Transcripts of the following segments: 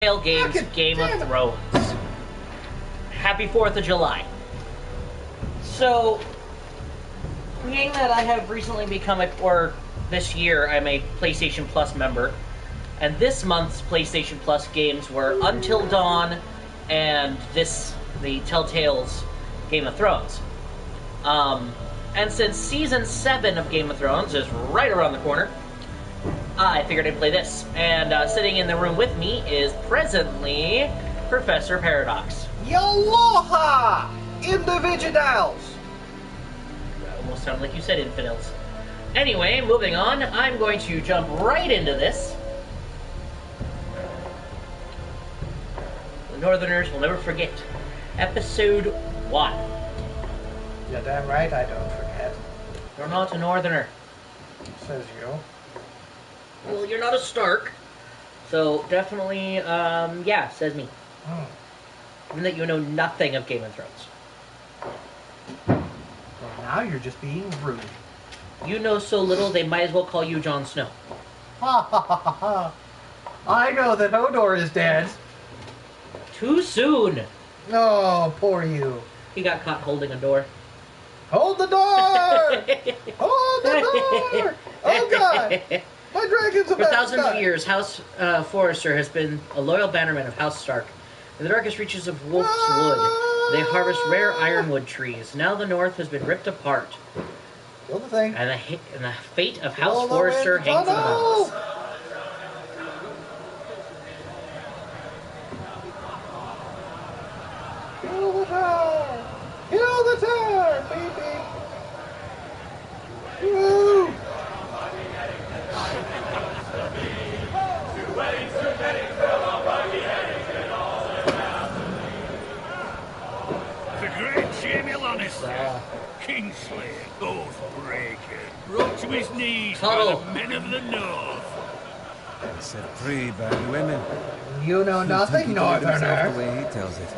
Games Game of Thrones. Happy 4th of July. So, being that I have recently become this year, I'm a PlayStation Plus member, and this month's PlayStation Plus games were Until Dawn and the Telltale's Game of Thrones. And since Season 7 of Game of Thrones is right around the corner, I figured I'd play this. And sitting in the room with me is presently Professor Paradox. Yaloha! Individuals! That almost sounded like you said infidels. Anyway, moving on, I'm going to jump right into this. The Northerners will never forget. Episode 1. You're damn right I don't forget. You're not a Northerner. Says you. Well, you're not a Stark. So, definitely, yeah, says me. Even that you know nothing of Game of Thrones. Well, now you're just being rude. You know so little, they might as well call you Jon Snow. Ha ha ha ha ha. I know that Hodor is dead. Too soon. Oh, poor you. He got caught holding a door. Hold the door! Hold the door! Oh, God! My dragon's about For thousands to of die. years, House Forrester has been a loyal bannerman of House Stark. In the darkest reaches of Wolf's Wood, they harvest rare ironwood trees. Now the North has been ripped apart. Kill the thing. And the fate of House Forrester hangs in the balance. Kill the tower! Kill the tower! Beep, beep. Woo! The great Jamie Lannister, Kingslayer, Oathbreaker, brought to his knees by the men of the North. Set free by the women. You know nothing, Northerner. The way he tells it.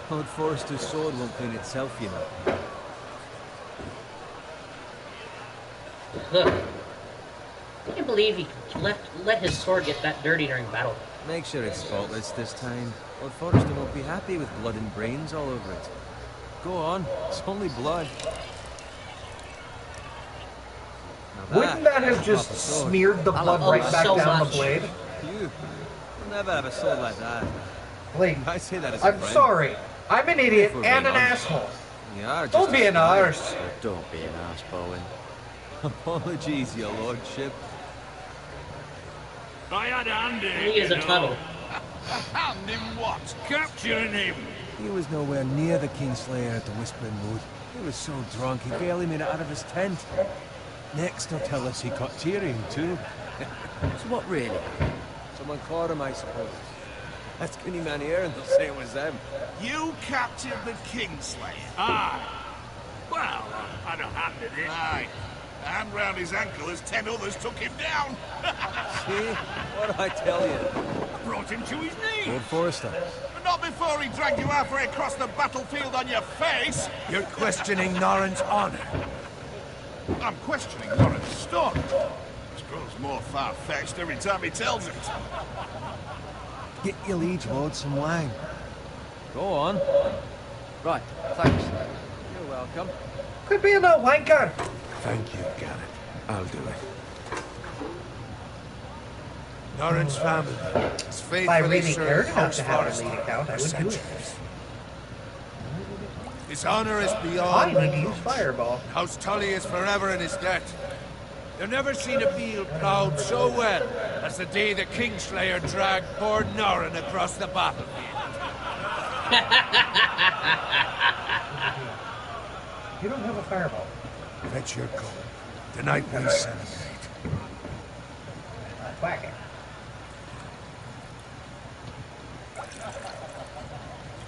Lord Forrester's sword won't clean itself, you know. Look, I can't believe he let his sword get that dirty during battle. Make sure it's faultless this time. Lord Forrester won't be happy with blood and brains all over it. Go on, it's only blood. Now Wouldn't that have just proper sword. smeared the blood right back so down much. the blade? You'll never have a sword like that. Blade, I say that as a I'm friend. sorry. I'm an idiot If we're and an being honest. asshole. You are just Don't a be an squire. arse. Don't be an arse, Bowen. Apologies, your lordship. I had a hand in it, He is a you know. tunnel. Hand in what? Capturing him. He was nowhere near the Kingslayer at the Whispering Wood. He was so drunk he barely made it out of his tent. Next, he'll tell us he caught Tyrion too. So what really? Someone caught him, I suppose. Ask any man here and they'll say it was them. You captured the Kingslayer. Aye. Well, I had a hand in it. Aye. A hand round his ankle as 10 others took him down. See? What'd I tell you? Brought him to his knees. Lord Forrester. But not before he dragged you halfway across the battlefield on your face. You're questioning Norrin's honor. I'm questioning Norrin's story. This grows more far-fetched every time he tells it. Get your liege lord some wine. Go on. Right, thanks. You're welcome. Quit being a wanker. Thank you, Garrett. I'll do it. Norrin's family has If I faithfully really served cared enough House to have a Forrester lead account, I for would do it. centuries. His honor is I beyond need to use reproach. Fireball. House Tully is forever in his debt. You've never seen a field plowed so well as the day the Kingslayer dragged poor Norrin across the battlefield. You don't have a Fireball. Fetch your gold. Tonight we celebrate. Whack it.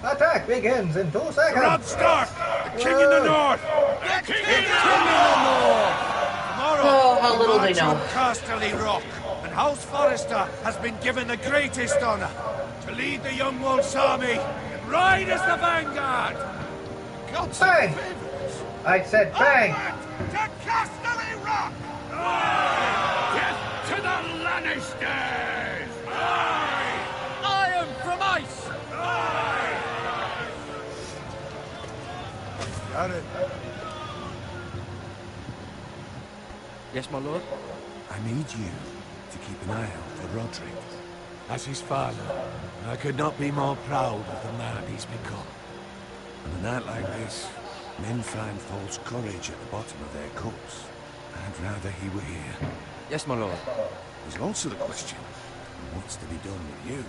Attack begins in 2 seconds. Robb Stark, the king in the north. The king in the north. Tomorrow, Oh, how we little they march know. on Casterly Rock, and House Forrester has been given the greatest honor to lead the young Wolf's army and ride as the vanguard. God's Bang! favors. I said bang. To Casterly Rock. Death to the Lannisters! Garrett. Yes, my lord? I need you to keep an eye out for Roderick. As his father, I could not be more proud of the man he's become. On a night like this, men find false courage at the bottom of their cups. I'd rather he were here. Yes, my lord. There's also the question, what's to be done with you?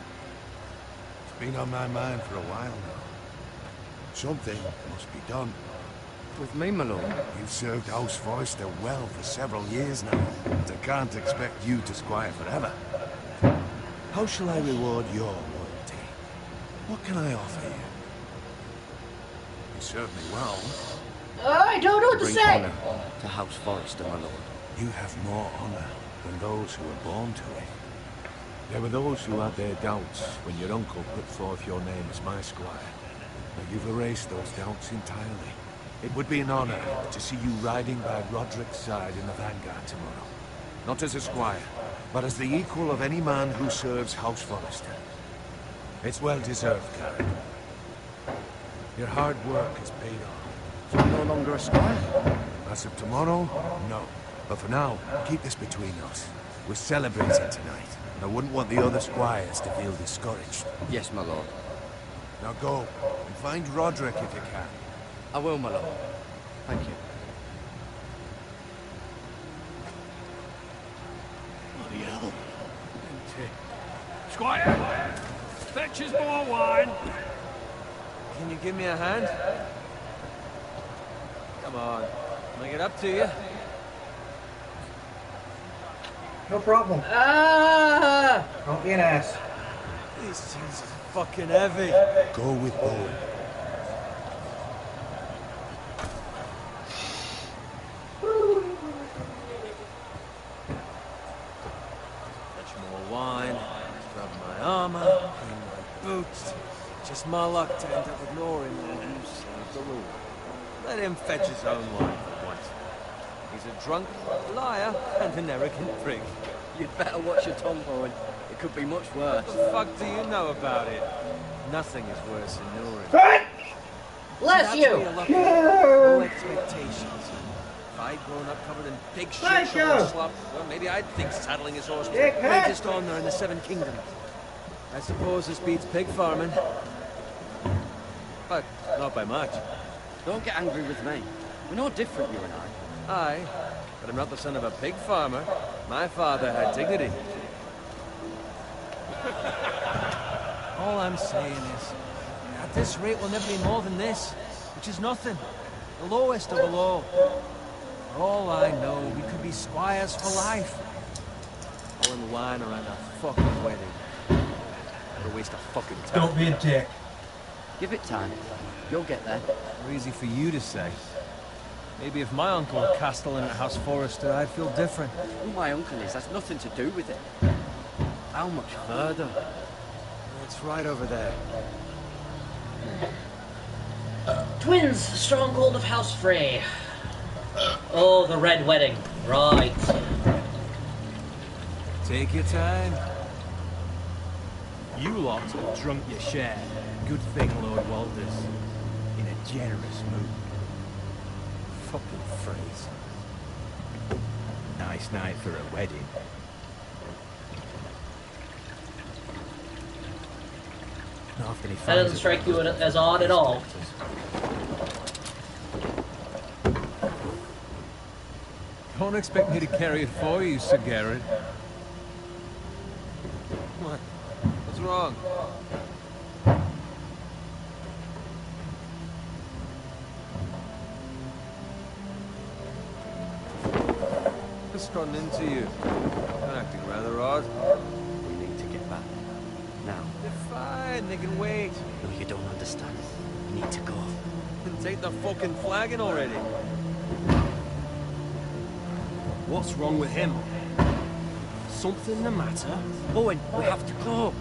It's been on my mind for a while now. Something must be done. With me, my lord? You've served House Forrester well for several years now, but I can't expect you to squire forever. How shall I reward your loyalty? What can I offer you? You served me well. I don't know what to Bring say. honor to House Forrester, my lord. You have more honor than those who were born to it. There were those who had their doubts when your uncle put forth your name as my squire. But you've erased those doubts entirely. It would be an honor to see you riding by Roderick's side in the vanguard tomorrow. Not as a squire, but as the equal of any man who serves House Forrester. It's well deserved, Garrett. Your hard work has paid off. So I'm no longer a squire? As of tomorrow, no. But for now, keep this between us. We're celebrating tonight, and I wouldn't want the other squires to feel discouraged. Yes, my lord. Now go, and find Roderick if you can. I will, my lord. Thank you. Bloody hell. Squire, fetch us more wine. Can you give me a hand? Come on, make it up to you. No problem. Ah! Don't be an ass. These things are fucking heavy. Go with Bowen. Fetch more wine, scrub my armor, clean my boots. Just my luck to end up ignoring all you save the Lord. Let him fetch his own wine for once. He's a drunk, liar, and an arrogant prig. You'd better watch your tongue, Bowen. It could be much worse. What the fuck do you know about it? Nothing is worse than ignoring. Bless That's you! where you're lucky. No expectations. If I'd grown up covered in big shit Thank shovel you. slop, well, maybe I'd think saddling his horse was the Dickhead. greatest honor in the Seven Kingdoms. I suppose this beats pig farming. But not by much. Don't get angry with me. We're no different, you and I. Aye, but I'm not the son of a pig farmer. My father had dignity. All I'm saying is, at this rate we'll never be more than this, which is nothing. The lowest of the low. For all I know, we could be squires for life. Pouring wine around a fucking wedding. What a waste of fucking time. Don't be a dick. Give it time. You'll get there. Easy for you to say. Maybe if my uncle were castellan at House Forrester, I'd feel different. Who my uncle is, that's nothing to do with it. How much further? It's right over there. Twins, stronghold of House Frey. Oh, the Red Wedding. Right. Take your time. You lot have drunk your share. Good thing Lord Walter's in a generous mood. Fucking phrase. Nice night for a wedding. Often he That finds doesn't it strike when you those as odd at all. Don't expect me to carry it for you, Sir Garrett. What? What's wrong? What's gotten into you? You're acting rather odd. We need to get back. Now. They're fine, they can wait. No, you don't understand. We need to go. Then take the fucking flagon already. What's wrong with him? Something the matter? Owen, we have to go.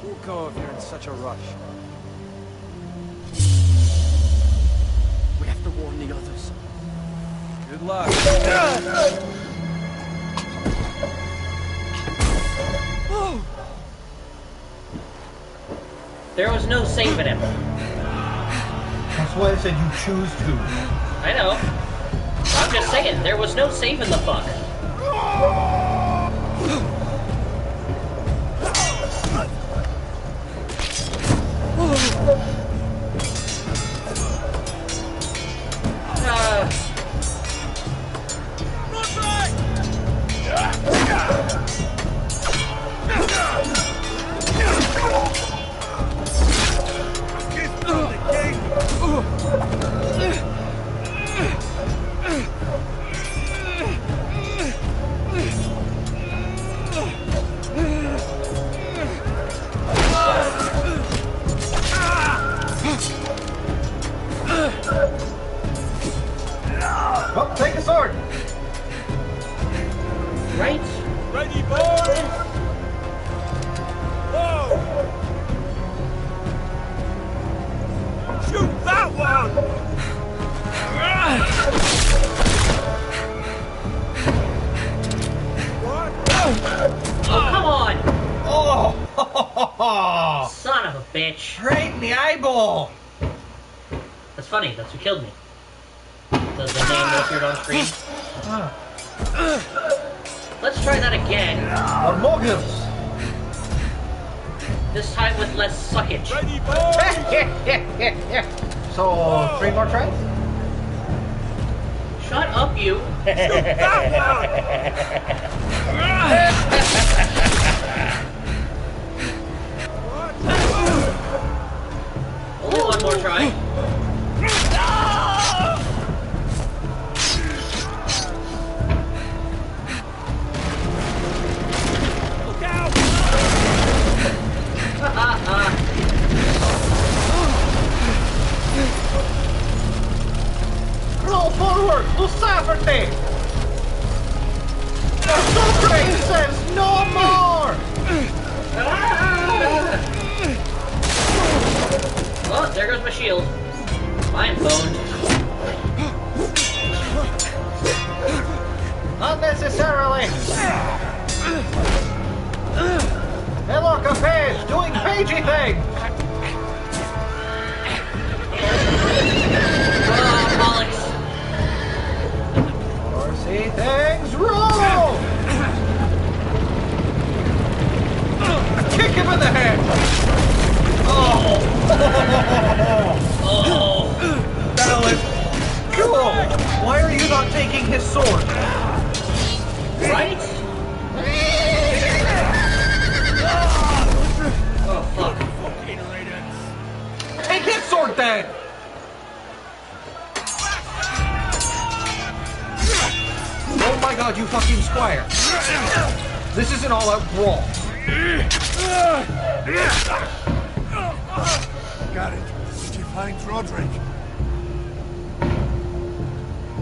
We'll go if you're in such a rush. We have to warn the others. Good luck. There was no saving him. That's why I said you choose to. I know. I'm just saying, there was no saving the fuck. Oh, take a sword. Right? Ready, boys! Whoa! Shoot that one! What? Oh, come on! Oh! Son of a bitch. Right in the eyeball. That's funny, that's what killed me. The name that appeared on screen. Let's try that again. Or Moguls. This time with less suckage. Ready, boys! So, 3 more tries? Shut up, you. Shoot that one! Only one more try. Look out! Roll forward! Luciferte! The Socrates says no more! Oh, there goes my shield. Mine's boned. Unnecessarily! Hey look, a page! Doing pagey things! Oh, bollocks. Horsey things, roll! Kick him in the head! Oh! Oh. That was cool! Why are you not taking his sword? Right? Oh, fuck. Fucking riddance! Take his sword then! Oh my god, you fucking squire! This is an all-out brawl. Got it. Did you find Roderick?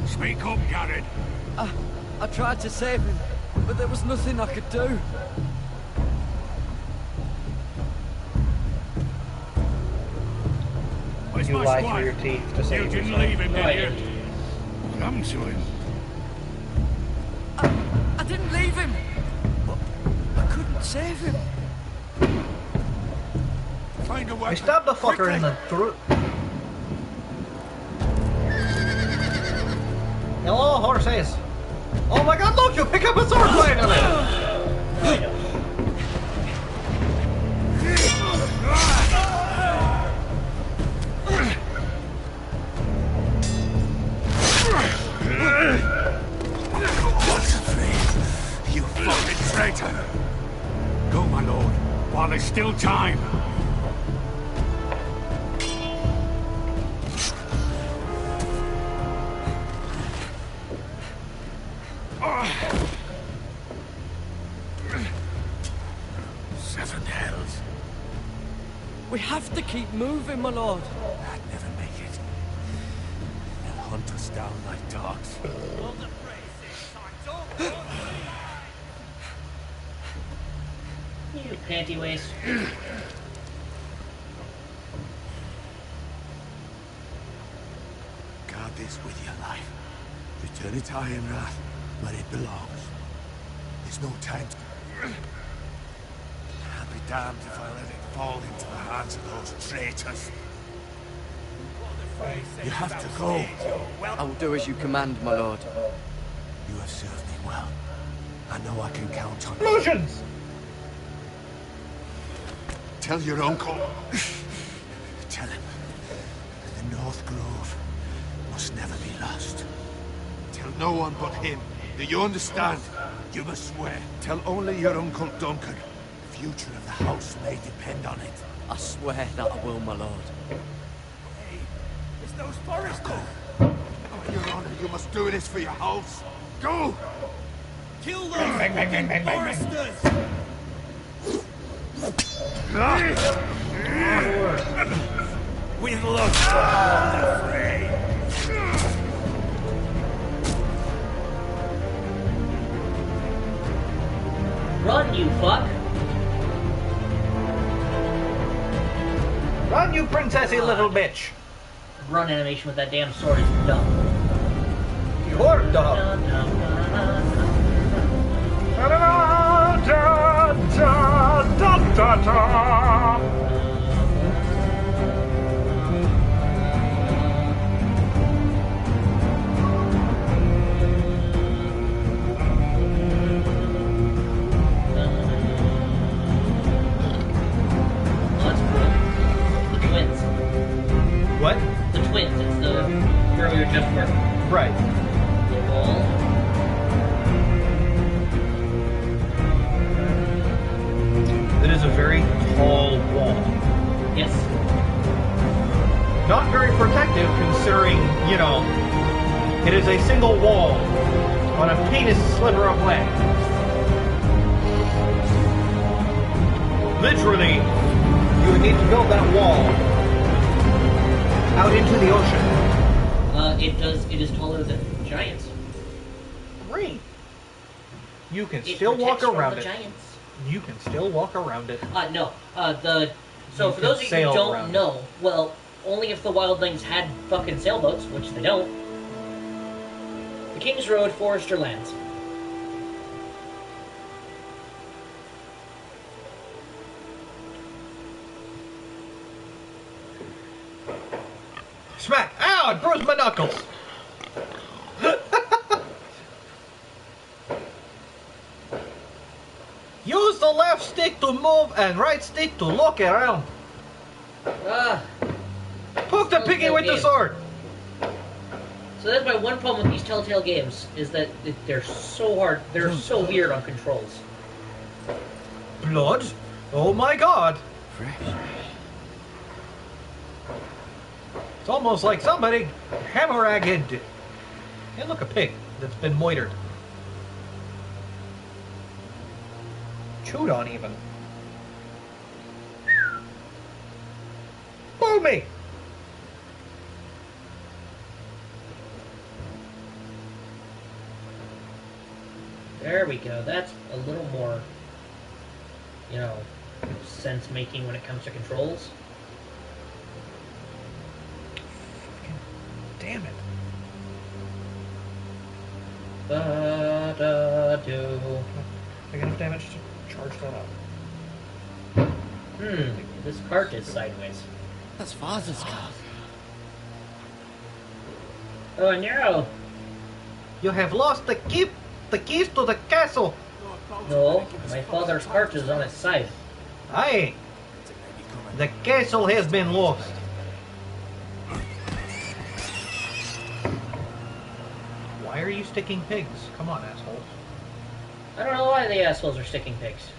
Speak up, Garrett. I tried to save him, but there was nothing I could do. Where's You my lie squire? through your teeth to You save didn't yourself. leave him, No, I did you? didn't. What happened to him? I didn't leave him, but I couldn't save him. Find a I weapon. stabbed the fucker in the throat. Hello, horses. Oh my god, look, you pick up a sword finally! I know. You fucking traitor! Go, my lord, while there's still time. Seven hells. We have to keep moving, my lord. I'd never make it. They'll hunt us down like dogs. You panty waste. Guard this with your life. Return it to Ironrath, where it belongs. There's no time to... I'll be damned if I let it fall into the hands of those traitors. You have to go. I will do as you command, my lord. You have served me well. I know I can count on you. Illusions! Tell your uncle. Tell him the North Grove must never be lost. Tell no one but him. Do you understand? You must swear. Tell only your Uncle Duncan. The future of the house may depend on it. I swear that I will, my lord. Hey, it's those foresters. On your honor, you must do this for your house. Go! Kill those foresters! We've lost all the fray. Run, you fuck! Run, you princessy little bitch! Run animation with that damn sword is dumb. You're dumb. Dun, dun, dun, dun, dun. Oh, that's cool. The twins. What? The twins. It's the girl we were just working. Right. The wall. It is a very tall wall. Yes. Not very protective considering, you know, it is a single wall on a penis sliver of land. Literally, you would need to build that wall out into the ocean. It is taller than giants. Great. You can It still walk protects from around the it. giants. You can still walk around it. No. So You for can those of you sail who don't around know, well, only if the wildlings had fucking sailboats, which they don't. The King's Road, Forester Lands. Smack! Ow! It bruised my knuckles! Use the left stick to move and right stick to look around. Ah. Poke the piggy with the sword! So that's my one problem with these Telltale games, is that they're so hard, they're so weird on controls. Blood? Oh my god! Fresh. It's almost like somebody hemorrhaged. Hey, look, a pig that's been moitered. Chewed on, even. Boom me! There we go. That's a little more, you know, sense making when it comes to controls. Damn it. Da-da-do. I got enough damage to charge that up. This cart is sideways. That's father's car. Oh no! You have lost the keys to the castle. No, my father's cart is on its side. Aye. The castle has been lost. Why are you sticking pigs? Come on, assholes. I don't know why the assholes are sticking pigs.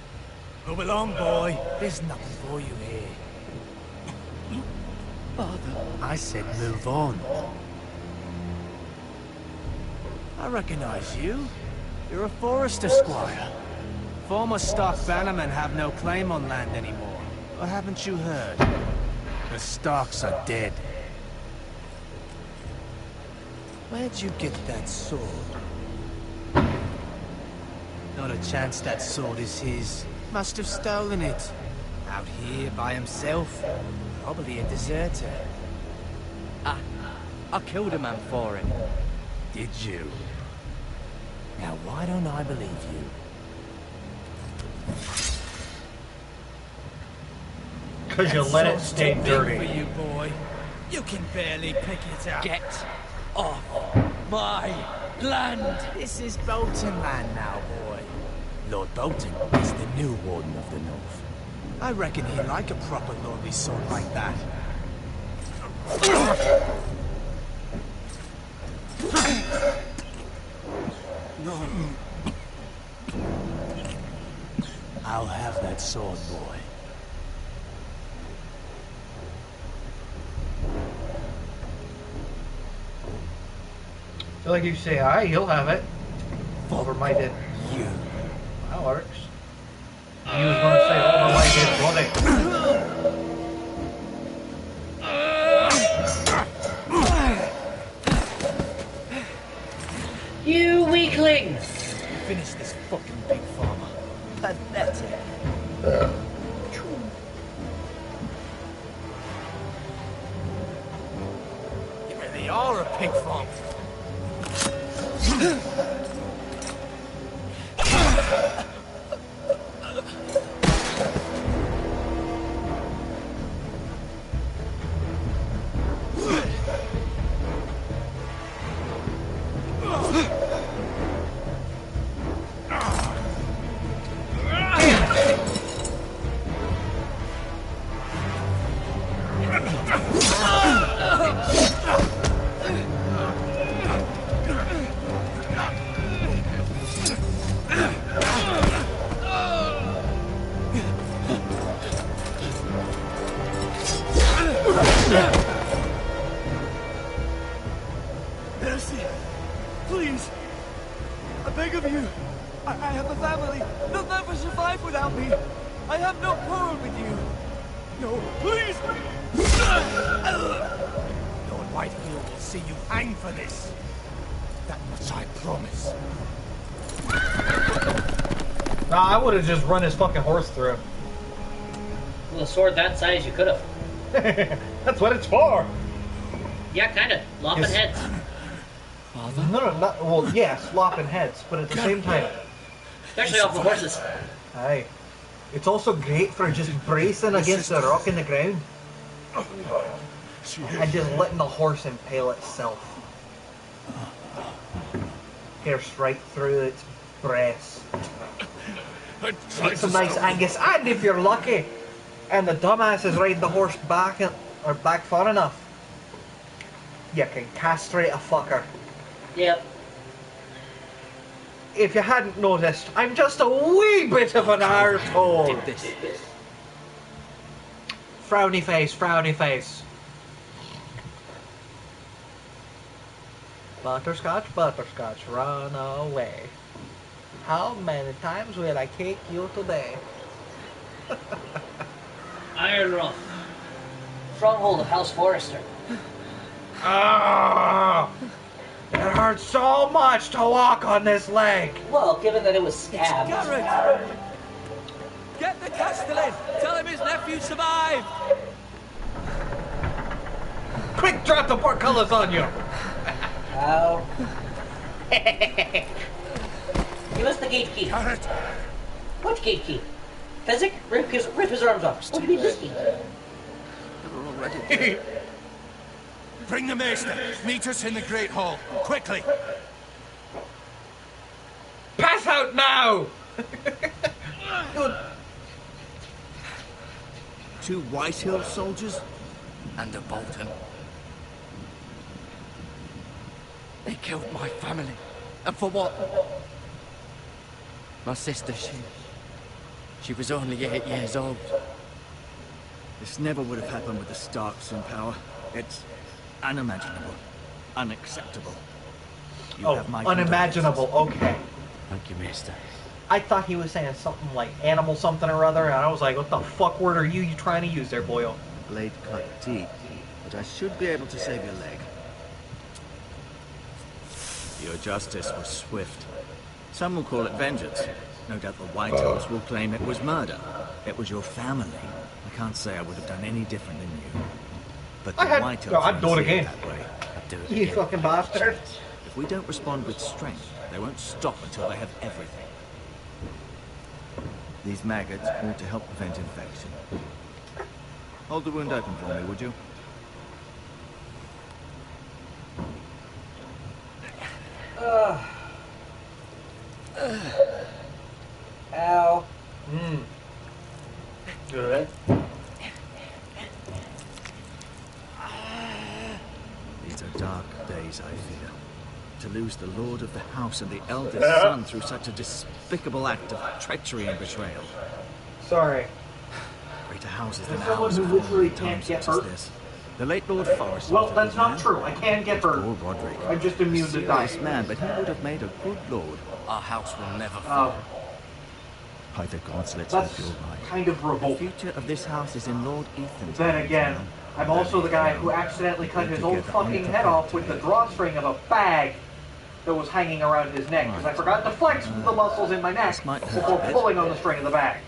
Move along, boy. There's nothing for you here. Father. I said move on. I recognize you. You're a Forester squire. Former stock bannermen have no claim on land anymore. Or haven't you heard? The Starks are dead. Where'd you get that sword? Not a chance that sword is his. Must have stolen it. Out here by himself. Probably a deserter. I killed a man for it. Did you? Now why don't I believe you? Because you let it stay Too big dirty. for you, boy. You can barely pick it up. Get off my land! This is Bolton land now, boy. Lord Bolton is the new Warden of the North. I reckon he'd like a proper lordly sword like that. No. I'll have that sword, boy. I feel like if you say aye, he'll have it. Over my dead. You. That works. He was going to say over my dead body. You weakling! Finish this fucking big farmer. Pathetic. You really are a pig farm. Mercy, please. I beg of you. I have a family. They'll never survive without me. I have no quarrel with you. No, please. Lord Whitehill will see you hang for this. That much I promise. Nah, I would have just run his fucking horse through him. With a sword that size, you could have. That's what it's for. Yeah, kind of. Lopping Yes. heads. No, not, well, yes, lopping heads, but at the same time, Especially off the horses. aye. It's also great for just bracing against the rock in the ground and just letting the horse impale itself. Pierce right through its breast. Get some nice Angus, and if you're lucky, and the dumbass is riding the horse back far enough, you can castrate a fucker. Yep. If you hadn't noticed, I'm just a wee bit of an arsehole. Did this. Frowny face, frowny face. Butterscotch, butterscotch, run away. How many times will I kick you today? Iron Rough. Stronghold of House Forrester. Ah! It hurts so much to walk on this leg. Well, given that it was stabbed. Garrett! Get the Castellan! Tell him his nephew survived! Quick, drop the portcullis on you. How? Give us the gate key. Garrett! What gate key? Fezzik? Rip his arms off. What do you mean this key? We're already dead. Bring the maester. Meet us in the Great Hall. Quickly. Pass out now. Two Whitehill soldiers and a Bolton. They killed my family. And for what? My sister, she was only 8 years old. This never would have happened with the Starks in power. It's unimaginable. Unacceptable. You Oh, have my unimaginable. Okay. Thank you, Maester. I thought he was saying something like animal something or other, and I was like, what the fuck word are you trying to use there, boyo? blade cut deep, but I should be able to save your leg. Your justice was swift. Some will call it vengeance. No doubt the Whitehills will claim it was murder. It was your family. I can't say I would have done any different than you. But the Whitehills no, I'd do it won't see again. that way. I'd do it You again. fucking bastard. If we don't respond with strength, they won't stop until they have everything. These maggots ought to help prevent infection. Hold the wound open for me, would you? Ow. Good. These are dark days, I fear. To lose the lord of the house and the eldest son through such a despicable act of treachery and betrayal. Sorry. Greater houses than There's someone ours who have literally fallen in can't times get such as hurt. this. The late Lord Forrester. Well, that's not true. I can get hurt. Poor Roderick. I'm just immune to A dying. serious man, but he would have made a good lord. Our house will never fall. By the gods, let's That's hope you're right. kind of The revolting. future of this house is in Lord Ethan's Then hands again, now. I'm also the guy who accidentally cut his old fucking head off with the drawstring of a bag that was hanging around his neck because I forgot to flex the muscles in my neck This might hurt before a bit. pulling on the string of the bag.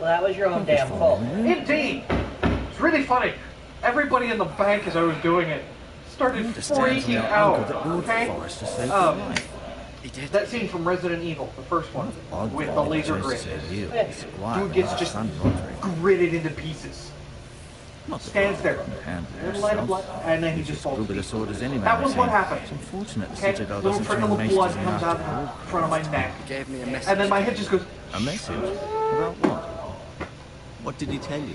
Well, that was your own damn fault. Indeed! It's really funny. Everybody in the bank as I was doing it started Understand from freaking your out. uncle that Lord Okay? Forrester saved your life. He did. That scene from Resident Evil, the first one, with the laser grid. Dude gets just gritted into pieces. Stands there, and light of blood, and then he just falls asleep. That was what happened. It's unfortunate the Okay, Citadel little doesn't trickle train of blood mages comes enough out to the walk. front of my neck, He gave me a message. and then my head just goes. A message? About what? What did he tell you?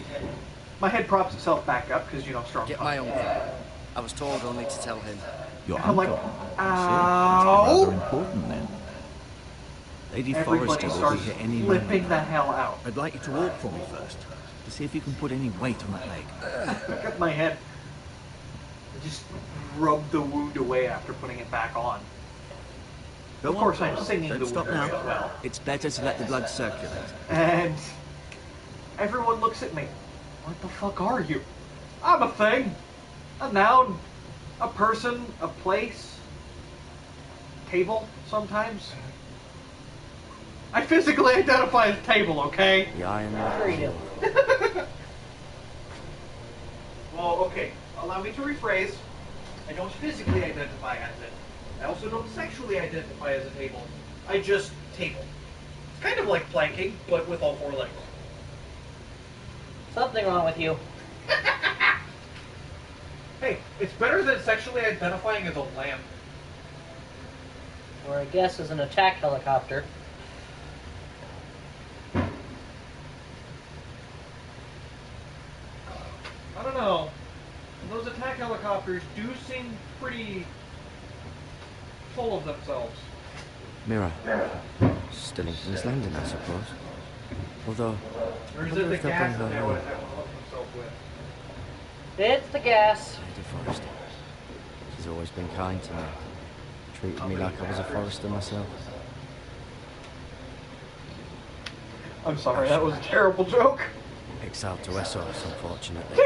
My head props itself back up because strong. Get my uncle. I was told only to tell him. Your I'm like, uncle? I see. ow! Rather important then. Lady Everybody Forrester will starts be here any flipping moment. the hell out. I'd like you to walk for me first, to see if you can put any weight on that leg. Pick up my head. I just rubbed the wound away after putting it back on. Go Of on. course, I'm singing Don't the stop wound away now. as well. It's better to let the blood circulate. And everyone looks at me. What the fuck are you? I'm a thing. A noun. A person. A place. Table, sometimes. I physically identify as table, okay? The iron. Sure you do. Well, okay. Allow me to rephrase. I don't physically identify as it. I also don't sexually identify as a table. I just table. It's kind of like planking, but with all four legs. Something wrong with you. Hey, it's better than sexually identifying as a lamp. Or I guess as an attack helicopter. I don't know. Those attack helicopters do seem pretty full of themselves. Mirror. Still in King's Landing, I suppose. Although, Or is I wonder it the if they'll gas bring that her they always home. have to fuck themselves with? It's the gas. Lady Forrester. She's always been kind to me. Treated me like I was a Forrester myself. I'm sorry, that was a terrible joke. Exiled to Essos, unfortunately.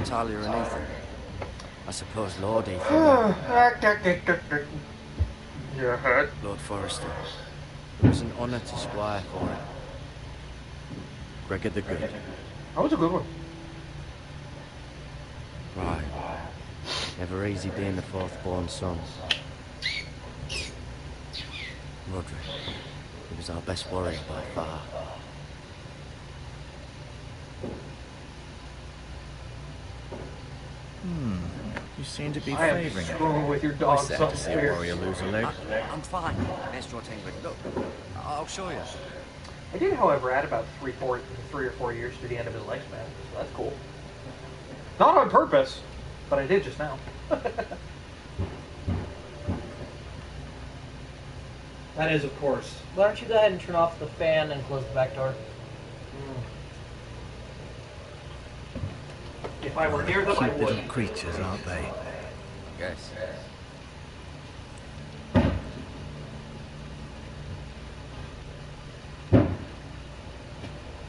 Talia and Ethan. I suppose Lord Ethan. Your head. Lord Forrester. It was an honour to squire for it. Gregor the Good. That was a good one. Right. Never easy being the fourth-born son. Roderick. He was our best warrior by far. You seem to be I am favouring it. screwing with your I dog sad to see a upstairs. warrior lose a leg. I'm fine, Mr. Tingrid. Look, I'll show you. I did, however, add about 3 or 4 years to the end of his lifespan, so that's cool. Not on purpose, but I did just now. That is, of course. Why don't you go ahead and turn off the fan and close the back door? If I were near them, I Cute would. little creatures, aren't they? Yes.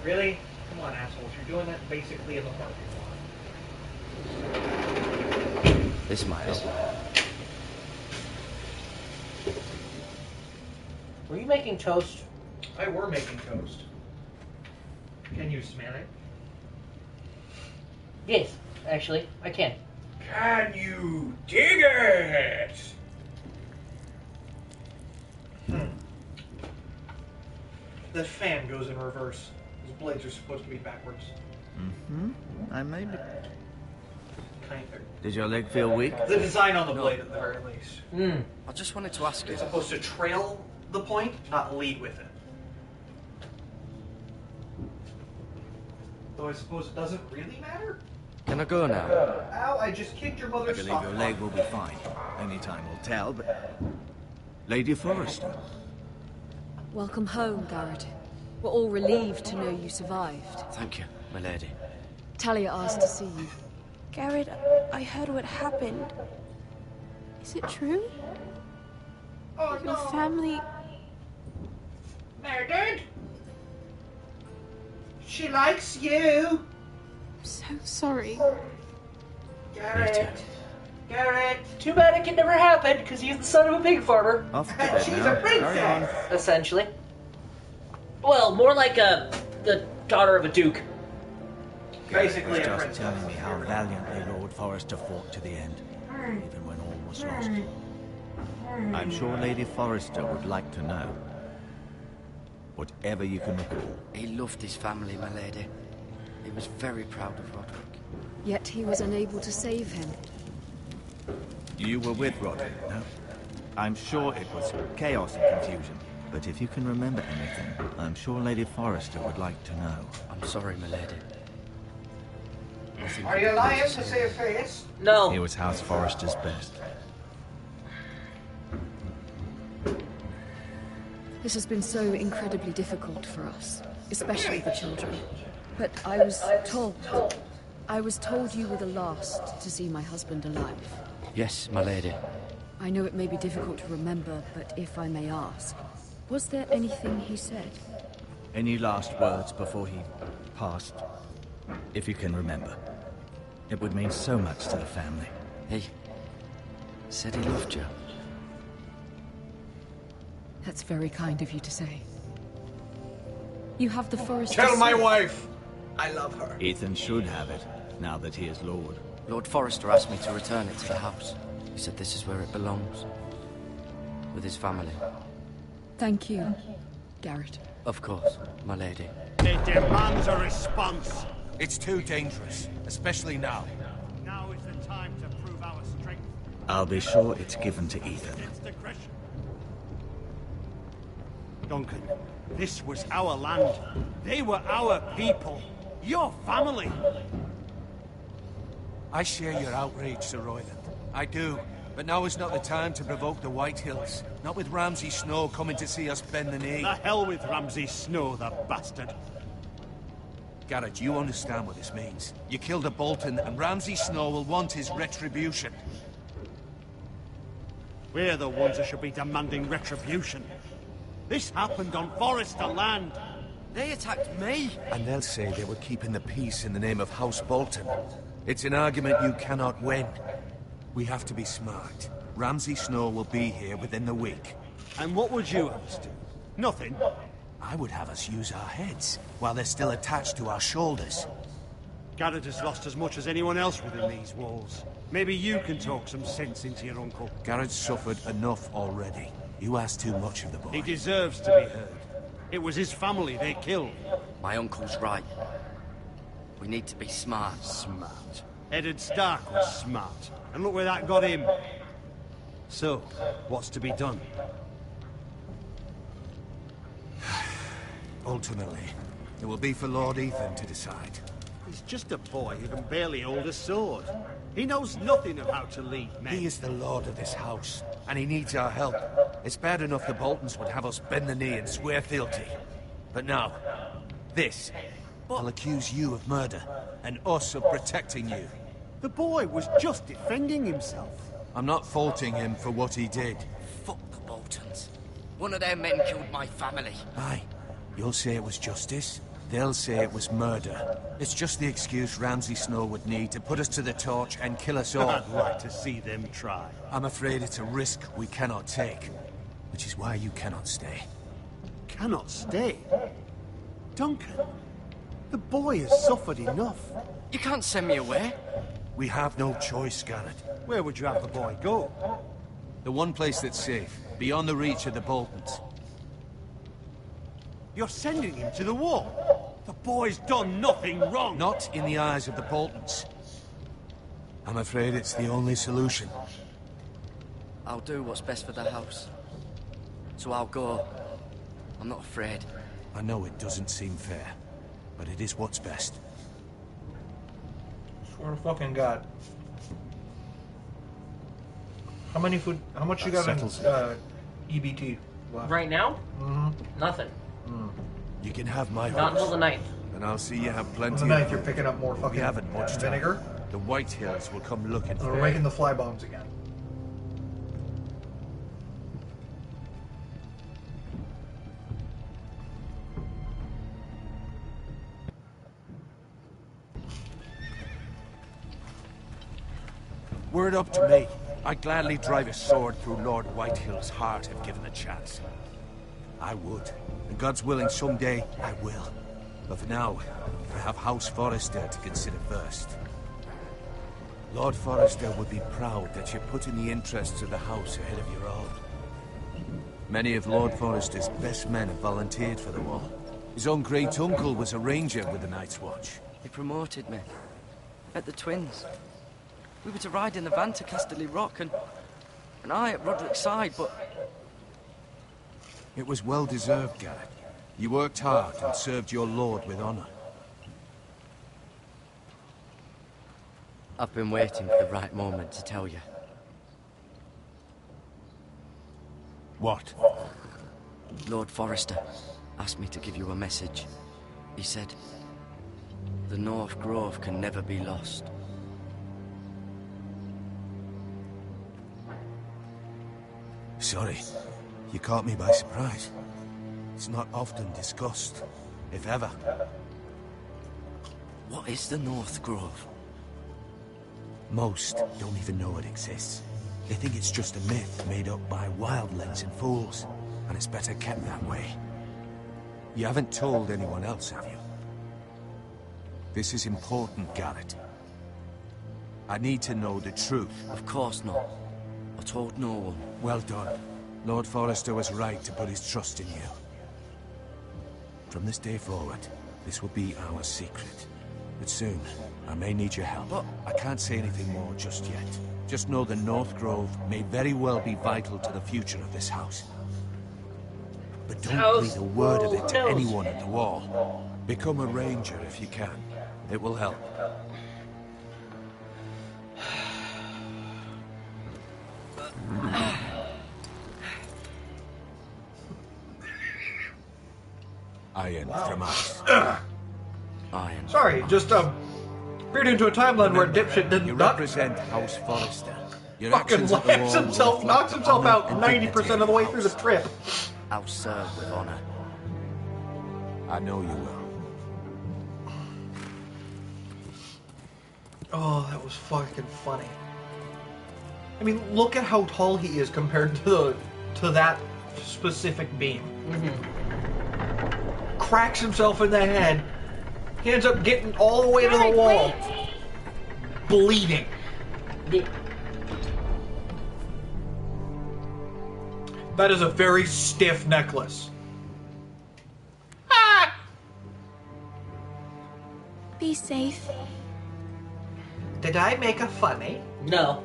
Really? Come on, assholes. You're doing that basically in the parking lot. This might help. Were you making toast? I were making toast. Can you smell it? Yes, actually, I can. Can you dig it? The fan goes in reverse. Those blades are supposed to be backwards. I may be... kind of. Did your leg feel weak? The design on the blade, at the very least. I just wanted to ask you. It's supposed to trail the point, not lead with it. Though I suppose it doesn't really matter. Can I go now? Ow, I just kicked your I mother's believe sock. your leg will be fine. Only time will tell, but... Lady Forrester. Welcome home, Garrett. We're all relieved to know you survived. Thank you, my lady. Talia asked to see you. Garrett, I heard what happened. Is it true? Oh, Your family... Murdered? She likes you. I'm so sorry. Garrett. Garrett. Too bad it could never happen, because he's the son of a pig farmer. Off to bed She's now. a princess. Carry on. Essentially. Well, more like the daughter of a duke. Basically was a just princess. telling me how valiantly Lord Forrester fought to the end, even when all was lost. I'm sure Lady Forrester would like to know. Whatever you can recall. He loved his family, my lady. He was very proud of Roderick. Yet he was unable to save him. You were with Roderick, no? I'm sure it was chaos and confusion. But if you can remember anything, I'm sure Lady Forrester would like to know. I'm sorry, my lady. Are you lying to save face? No. He was House Forrester's best. This has been so incredibly difficult for us, especially the children. But I was told you were the last to see my husband alive. Yes, my lady. I know it may be difficult to remember, but if I may ask, was there anything he said? Any last words before he passed? If you can remember. It would mean so much to the family. He said he loved you. That's very kind of you to say. You have the forest. Tell my wife I love her. Ethan should have it, now that he is Lord. Lord Forrester asked me to return it to the house. He said this is where it belongs. With his family. Thank you, Garrett. Of course, my lady. It demands a response. It's too dangerous, especially now. Now is the time to prove our strength. I'll be sure it's given to Ethan. It's digression. Duncan, this was our land. They were our people. Your family. I share your outrage, Sir Royland. I do. But now is not the time to provoke the White Hills. Not with Ramsay Snow coming to see us bend the knee. The hell with Ramsay Snow, the bastard. Garrett, you understand what this means. You killed a Bolton, and Ramsay Snow will want his retribution. We're the ones that should be demanding retribution. This happened on Forrester land. They attacked me! And they'll say they were keeping the peace in the name of House Bolton. It's an argument you cannot win. We have to be smart. Ramsay Snow will be here within the week. And what would you have us do? Nothing. I would have us use our heads, while they're still attached to our shoulders. Garrett has lost as much as anyone else within these walls. Maybe you can talk some sense into your uncle. Garrett's suffered enough already. You ask too much of the boy. He deserves to be heard. It was his family they killed. My uncle's right. We need to be smart. Smart. Eddard Stark was smart. And look where that got him. So, what's to be done? Ultimately, it will be for Lord Ethan to decide. He's just a boy who can barely hold a sword. He knows nothing of how to lead men. He is the lord of this house, and he needs our help. It's bad enough the Boltons would have us bend the knee and swear fealty. But now, this. I'll accuse you of murder, and us of protecting you. The boy was just defending himself. I'm not faulting him for what he did. Fuck the Boltons. One of their men killed my family. Aye. You'll say it was justice. They'll say it was murder. It's just the excuse Ramsay Snow would need to put us to the torch and kill us all. I'd like to see them try. I'm afraid it's a risk we cannot take. Which is why you cannot stay. Cannot stay? Duncan, the boy has suffered enough. You can't send me away. We have no choice, Garrett. Where would you have the boy go? The one place that's safe, beyond the reach of the Boltons. You're sending him to the war. The boy's done nothing wrong. Not in the eyes of the Boltons. I'm afraid it's the only solution. I'll do what's best for the house. So I'll go. I'm not afraid. I know it doesn't seem fair, but it is what's best. Swear to fucking God. How much you got in EBT left? Right now? Nothing. You can have my Not until horse, the 9th. and I'll see you have plenty On the of 9th, you're food. picking up more fucking We haven't much time. vinegar. The White Hills will come looking And for we're making the fly bombs again. Were it up to me, I'd gladly drive a sword through Lord Whitehill's heart if given the chance. I would. And God's willing, someday I will. But for now, I have House Forrester to consider first. Lord Forrester would be proud that you're putting the interests of the house ahead of your own. Many of Lord Forrester's best men have volunteered for the war. His own great-uncle was a ranger with the Night's Watch. He promoted me. At the Twins. We were to ride in the van to Casterly Rock, and I at Roderick's side, but... It was well-deserved, Garrett. You worked hard and served your lord with honor. I've been waiting for the right moment to tell you. What? Lord Forrester asked me to give you a message. He said, the North Grove can never be lost. Sorry, you caught me by surprise. It's not often discussed, if ever. What is the North Grove? Most don't even know it exists. They think it's just a myth made up by wildlings and fools, and it's better kept that way. You haven't told anyone else, have you? This is important, Garrett. I need to know the truth. Of course not. I told no one. Well done. Lord Forrester was right to put his trust in you. From this day forward, this will be our secret. But soon, I may need your help. But I can't say anything more just yet. Just know the North Grove may very well be vital to the future of this house. But don't breathe a word of it to anyone at the wall. Become a ranger if you can. It will help. Iron from us. Iron. Sorry, just appeared into a timeline where dipshit didn't You duck. represent House Forrester. Your Fucking actions at the laughs wall himself, will knocks reflect himself the out honor and 90% of the way through the dignity trip. I'll serve with honor. I know you will. Oh, that was fucking funny. I mean, look at how tall he is compared to that specific beam. Cracks himself in the head. He ends up getting all the way to the wall, bleeding. That is a very stiff necklace. Be safe. Did I make a funny? No.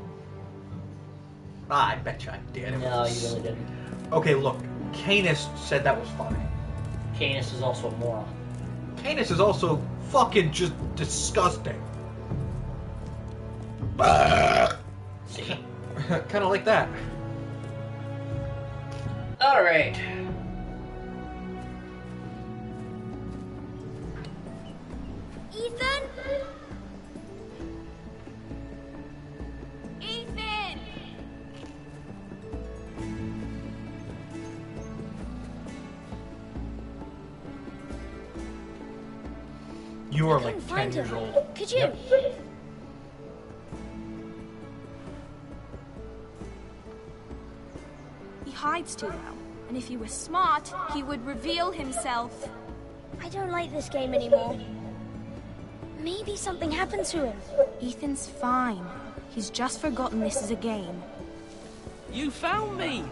I bet you I did. No, you really didn't. Okay, look. Canis said that was funny. Canis is also a moron. Canis is also fucking just disgusting. See? Kind of like that. Alright. Ethan? Ethan! You are I like couldn't 10 find years him. old. Could you? Yep. He hides too well, and if he were smart, he would reveal himself. I don't like this game anymore. Maybe something happened to him. Ethan's fine. He's just forgotten this is a game. You found me!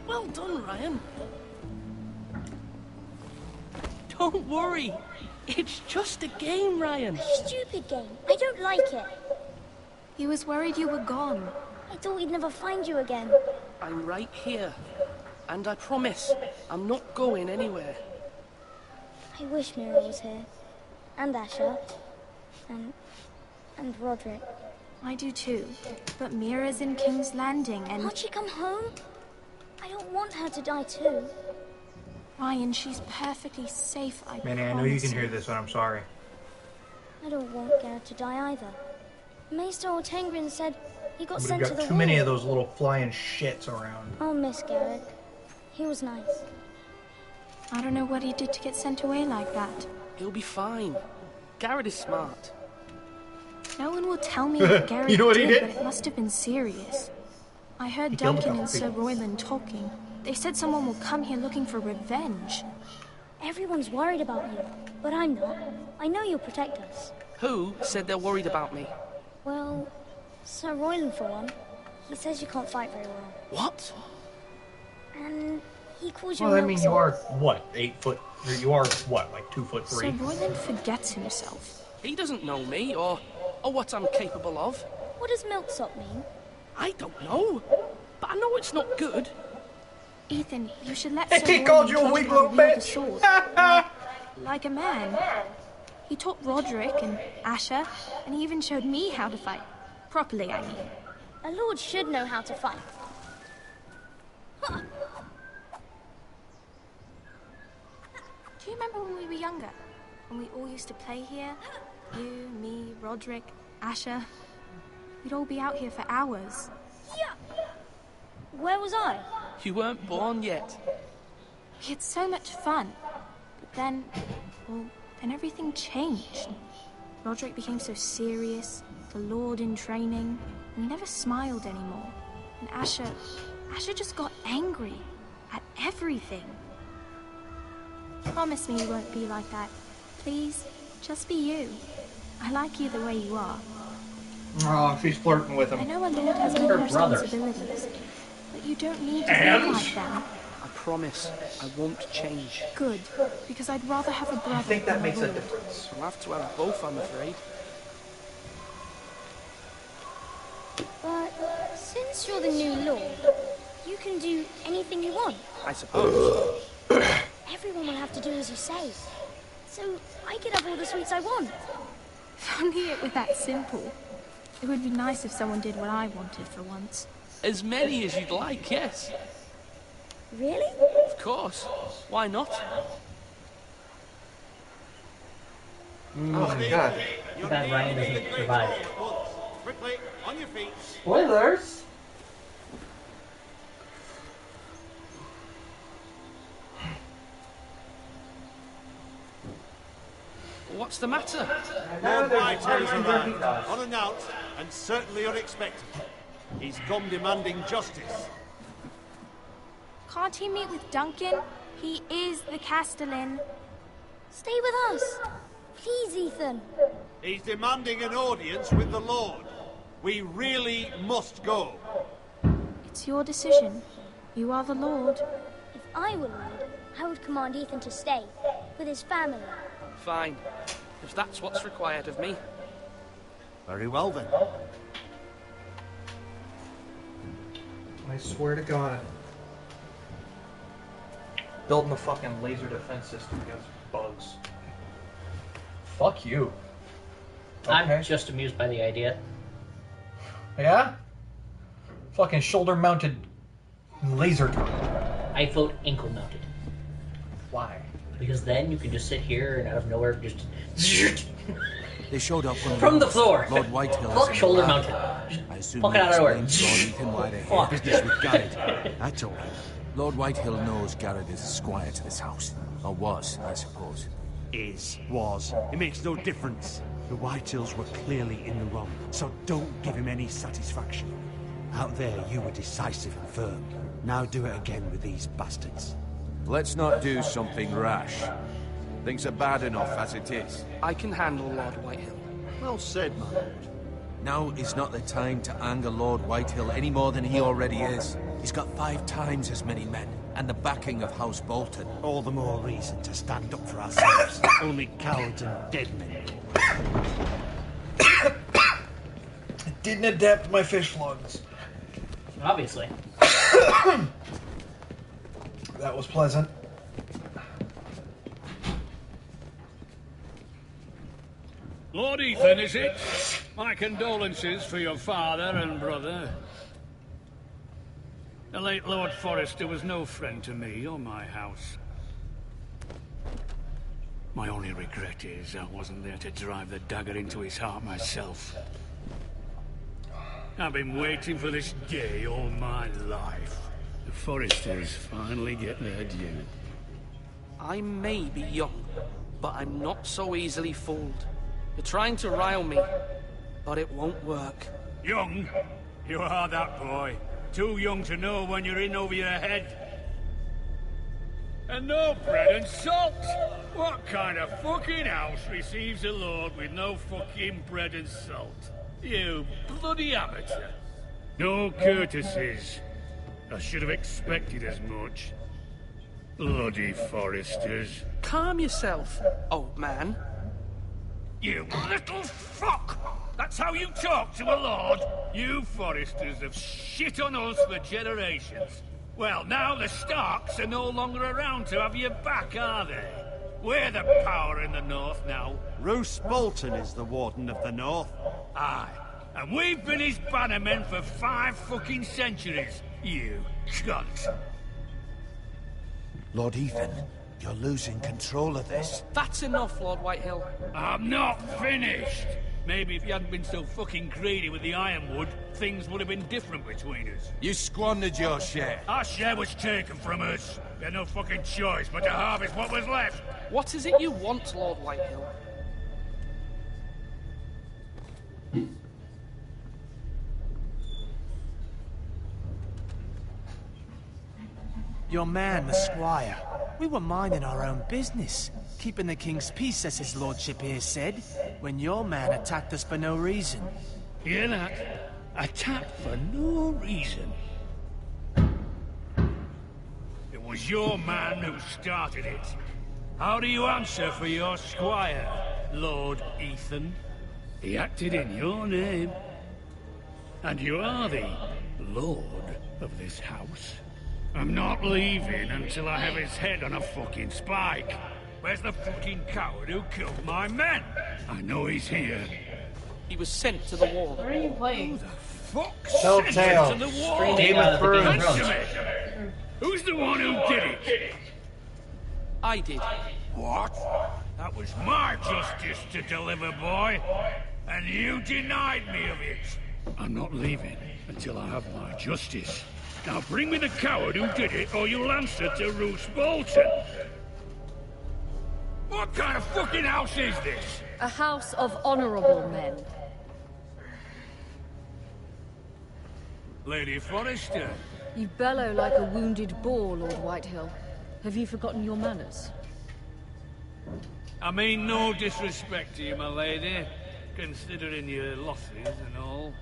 Well done, Ryan. Don't worry. It's just a game, Ryan. A stupid game. I don't like it. He was worried you were gone. I thought we'd never find you again. I'm right here. And I promise, I'm not going anywhere. I wish Mira was here. And Asher. And Roderick. I do too. But Mira's in King's Landing and... Can't she come home? I don't want her to die too. Ryan, she's perfectly safe, I Manny, I know promise you can hear this, but I'm sorry. I don't want Garrett to die either. Maester Ortengrin said he got We've sent to got the too war. many of those little flying shits around. I'll miss Garrett. He was nice. I don't know what he did to get sent away like that. He'll be fine. Garrett is smart. No one will tell me what Garrett You know what he did? but it must have been serious. I heard He killed a Duncan couple and Sir people. Royland talking. They said someone will come here looking for revenge. Everyone's worried about you, but I'm not. I know you'll protect us. Who said they're worried about me? Well, Sir Royland for one. He says you can't fight very well. What? And he calls you Well, a I mean, you milksop. are, what, 8 foot? Or you are, what, like 2'3"? Sir Royland forgets himself. He doesn't know me or what I'm capable of. What does milksop mean? I don't know. But I know it's not good. Ethan, you should let He Sir called Royland you a teach weak how to little wield a bitch. sword. like a man. He taught Roderick and Asher, and he even showed me how to fight. Properly, I mean. A lord should know how to fight. Huh. Do you remember when we were younger? When we all used to play here? You, me, Roderick, Asher. We'd all be out here for hours. Yeah. Where was I? You weren't born yet. We had so much fun. But then, well, then everything changed. Roderick became so serious, the Lord in training, and he never smiled anymore. And Asher just got angry at everything. Promise me you won't be like that. Please, just be you. I like you the way you are. Oh, she's flirting with him. I know a lord has many Her brother. responsibilities, but you don't need to be like them. I promise I won't change. Good, because I'd rather have a brother I think that than makes a lord. difference. I'll have to have both, I'm afraid. But since you're the new lord, you can do anything you want. I suppose. Everyone will have to do as you say. So I could have all the sweets I want. If only it were that simple. It would be nice if someone did what I wanted for once. As many as you'd like, yes. Really? Of course. Why not? Oh my god. Too bad Ryan doesn't survive. Quickly, on your feet. Spoilers! What's the matter? Lord Whitehall has arrived, unannounced and certainly unexpected. He's come demanding justice. Can't he meet with Duncan? He is the Castellan. Stay with us. Please, Ethan. He's demanding an audience with the Lord. We really must go. It's your decision. You are the Lord. If I were lord, I would command Ethan to stay with his family. Fine. If that's what's required of me. Very well then. I swear to God. Building a fucking laser defense system against bugs. Fuck you. I'm Okay. just amused by the idea. Yeah? Fucking shoulder-mounted laser gun. I vote ankle mounted. Why? Because then you can just sit here and out of nowhere just They showed up when from the floor. Lord Whitehill Fuck is shoulder in mounted. Ireland. I assume Fuck you it out of nowhere. explained to Lord Ethan why they Fuck. had business with Garrett. That's all right. Lord Whitehill knows Garrett is a squire to this house. Or was, I suppose. Was. It makes no difference. The Whitehills were clearly in the wrong, so don't give him any satisfaction. Out there, you were decisive and firm. Now do it again with these bastards. Let's not do something rash. Things are bad enough as it is. I can handle Lord Whitehill. Well said, my lord. Now is not the time to anger Lord Whitehill any more than he already is. He's got 5 times as many men, and the backing of House Bolton. All the more reason to stand up for ourselves. Only cowards and dead men. Didn't adapt my fish logs. Obviously. That was pleasant. Lord Ethan, is it? My condolences for your father and brother. The late Lord Forrester was no friend to me or my house. My only regret is I wasn't there to drive the dagger into his heart myself. I've been waiting for this day all my life. The Forresters finally get their due. I may be young, but I'm not so easily fooled. You're trying to rile me, but it won't work. Young? You are that boy. Too young to know when you're in over your head. And no bread and salt! What kind of fucking house receives a lord with no fucking bread and salt? You bloody amateur. No courtesies. I should have expected as much. Bloody Forresters. Calm yourself, old man. You little fuck! That's how you talk to a lord? You Forresters have shit on us for generations. Well, now the Starks are no longer around to have your back, are they? We're the power in the north now. Roose Bolton is the Warden of the North. Aye. And we've been his bannermen for 5 fucking centuries, you cunt. Lord Ethan, you're losing control of this. That's enough, Lord Whitehill. I'm not finished. Maybe if you hadn't been so fucking greedy with the ironwood, things would have been different between us. You squandered your share. Our share was taken from us. We had no fucking choice but to harvest what was left. What is it you want, Lord Whitehill? Your man, the squire. We were minding our own business, keeping the king's peace, as his lordship here said, when your man attacked us for no reason. Hear that? Attacked for no reason. It was your man who started it. How do you answer for your squire, Lord Ethan? He acted in your name. And you are the lord of this house. I'm not leaving until I have his head on a fucking spike. Where's the fucking coward who killed my men? I know he's here. He was sent to the wall. What are you playing? Who the fuck Telltale. sent him to the wall? Game of Thrones. Answer me. Who's the one who did it? I did. What? That was my justice to deliver, boy. And you denied me of it. I'm not leaving until I have my justice. Now bring me the coward who did it, or you'll answer to Roose Bolton. What kind of fucking house is this? A house of honorable men. Lady Forrester. You bellow like a wounded boar, Lord Whitehill. Have you forgotten your manners? I mean no disrespect to you, my lady, considering your losses and all.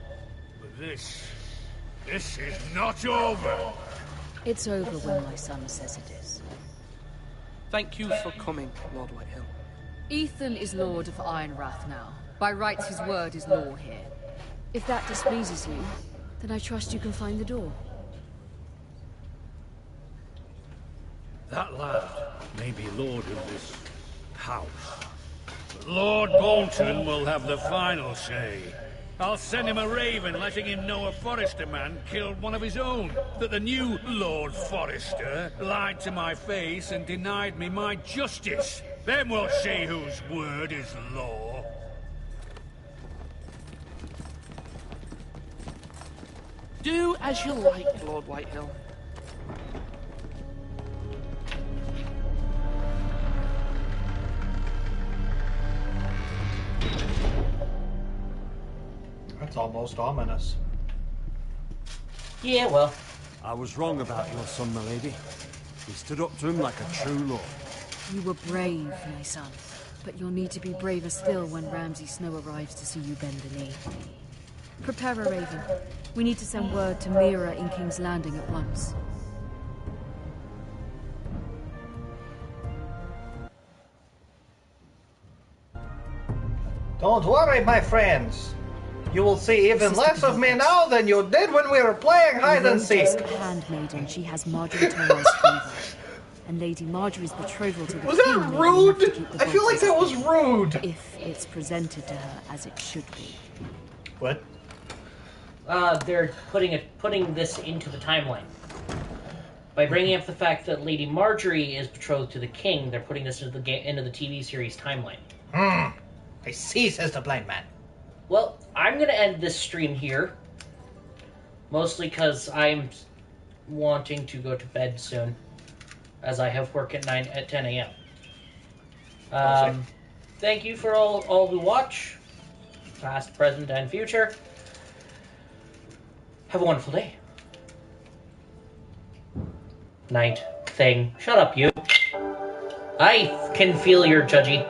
But this is not over. It's over when my son says it is. Thank you for coming, Lord Whitehill. Ethan is Lord of Ironrath now. By rights, his word is law here. If that displeases you, then I trust you can find the door. That lad may be lord of this house, but Lord Bolton will have the final say. I'll send him a raven letting him know a Forrester man killed one of his own. That the new Lord Forrester lied to my face and denied me my justice. Then we'll see whose word is law. Do as you like, Lord Whitehill. That's almost ominous. Yeah, well. I was wrong about your son, my lady. He stood up to him like a true lord. You were brave, my son. But you'll need to be braver still when Ramsay Snow arrives to see you bend the knee. Prepare a raven. We need to send word to Mira in King's Landing at once. Don't worry, my friends. You will see even less of me now than you did when we were playing hide and seek. The handmaiden, she has Marjorie Tyrell's fever. And Lady Marjorie's betrothal to the Was king that may rude? enough to keep the I feel like that was rude. If it's presented to her as it should be. What? They're putting this into the timeline. By bringing up the fact that Lady Marjorie is betrothed to the king, they're putting this into the TV series timeline. I see, says the blind man. Well, I'm going to end this stream here. Mostly because I'm wanting to go to bed soon. As I have work at 10 a.m. Thank you for all who watch. Past, present, and future. Have a wonderful day. Night. Thing. Shut up, you. I can feel your judgy.